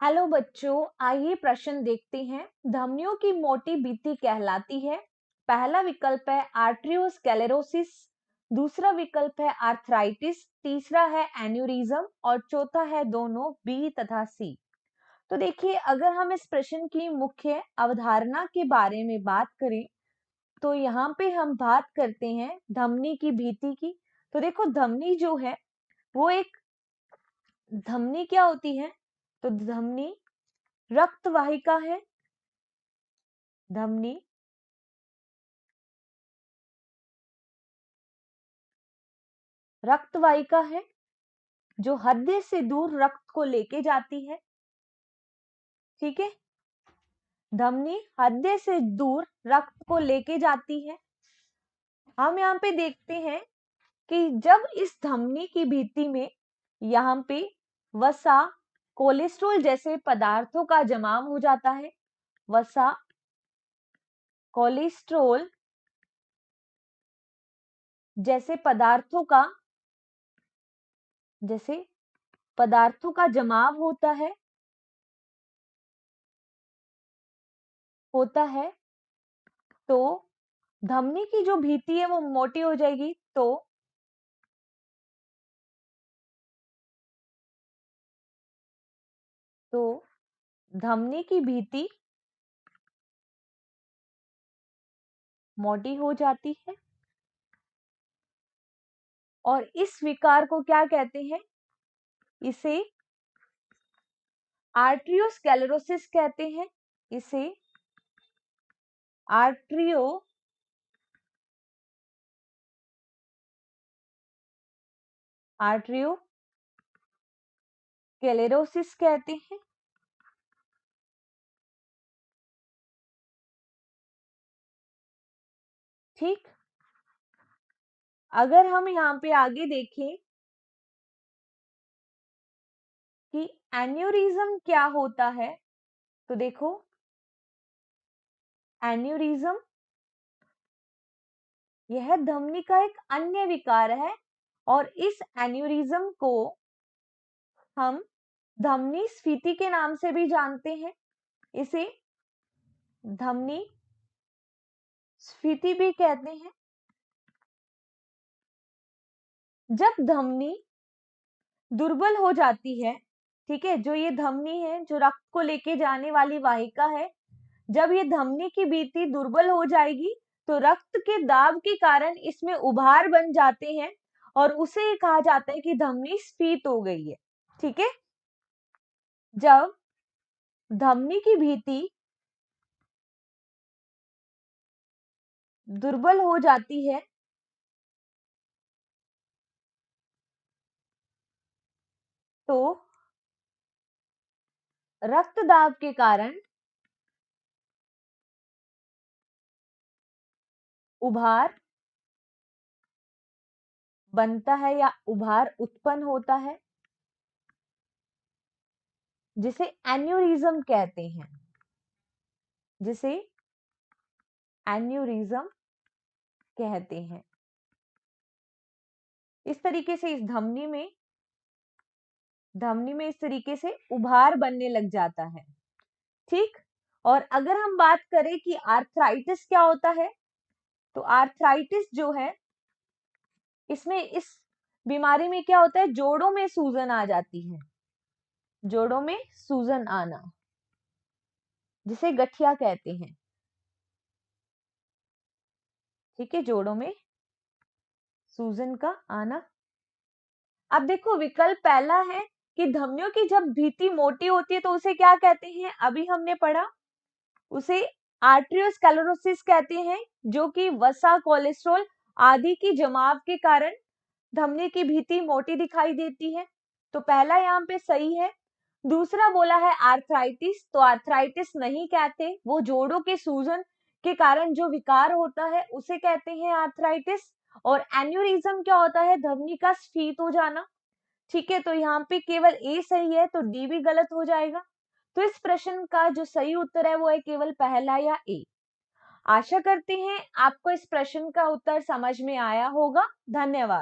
Hello बच्चों, आइए प्रश्न देखते हैं। धमनियों की मोटी भित्ति कहलाती है। पहला विकल्प है आर्टरियोस्क्लेरोसिस, दूसरा विकल्प है आर्थराइटिस, तीसरा है एन्यूरिज्म और चौथा है दोनों बी तथा सी। तो देखिए, अगर हम इस प्रश्न की मुख्य अवधारणा के बारे में बात करें तो यहाँ पे हम बात करते हैं धमनी की भित्ति की। तो देखो, धमनी जो है वो एक धमनी क्या होती है? तो धमनी रक्त वाहिका है। धमनी रक्त वाहिका है जो हृदय से दूर रक्त को लेके जाती है। ठीक है, धमनी हृदय से दूर रक्त को लेके जाती है। हम यहाँ पे देखते हैं कि जब इस धमनी की भित्ति में यहाँ पे वसा, कोलेस्ट्रॉल जैसे पदार्थों का जमाव हो जाता है। वसा, कोलेस्ट्रॉल जैसे पदार्थों का जमाव होता है तो धमनी की जो भित्ति है वो मोटी हो जाएगी। तो धमनी की भित्ति मोटी हो जाती है और इस विकार को क्या कहते हैं? इसे आर्टरियोस्क्लेरोसिस कहते हैं। इसे आर्टरियोस्क्लेरोसिस कहते हैं। ठीक, अगर हम यहाँ पे आगे देखें कि एन्यूरिज्म क्या होता है, तो देखो, एन्यूरिज्म यह धमनी का एक अन्य विकार है और इस एन्यूरिज्म को हम धमनी स्फीति के नाम से भी जानते हैं। इसे धमनी स्फीति भी कहते हैं। जब धमनी दुर्बल हो जाती है, ठीक है, जो ये धमनी है जो रक्त को लेके जाने वाली वाहिका है, जब ये धमनी की भित्ति दुर्बल हो जाएगी तो रक्त के दाब के कारण इसमें उभार बन जाते हैं और उसे कहा जाता है कि धमनी स्फीत हो गई है। ठीक है, जब धमनी की भित्ति दुर्बल हो जाती है तो रक्त दाब के कारण उभार बनता है या उभार उत्पन्न होता है, जिसे एन्यूरिज्म कहते हैं। जिसे एन्यूरिज्म कहते हैं। इस तरीके से इस धमनी में इस तरीके से उभार बनने लग जाता है। ठीक, और अगर हम बात करें कि आर्थराइटिस क्या होता है, तो आर्थराइटिस जो है इसमें इस बीमारी में क्या होता है? जोड़ों में सूजन आ जाती है। जोड़ों में सूजन आना, जिसे गठिया कहते हैं। ठीक है, जोड़ों में सूजन का आना। अब देखो, विकल्प पहला है कि धमनियों की जब भित्ति मोटी होती है तो उसे क्या कहते हैं? अभी हमने पढ़ा, उसे आर्टरियोस्क्लेरोसिस कहते हैं, जो कि वसा, कोलेस्ट्रॉल आदि की जमाव के कारण धमनी की भित्ति मोटी दिखाई देती है। तो पहला यहाँ पे सही है। दूसरा बोला है आर्थराइटिस, तो आर्थराइटिस नहीं कहते, वो जोड़ों के सूजन के कारण जो विकार होता है उसे कहते हैं आर्थराइटिस। और एन्यूरिज्म क्या होता है? धमनी का स्फीत हो जाना। ठीक है, तो यहाँ पे केवल ए सही है, तो डी भी गलत हो जाएगा। तो इस प्रश्न का जो सही उत्तर है वो है केवल पहला या ए। आशा करते हैं आपको इस प्रश्न का उत्तर समझ में आया होगा। धन्यवाद।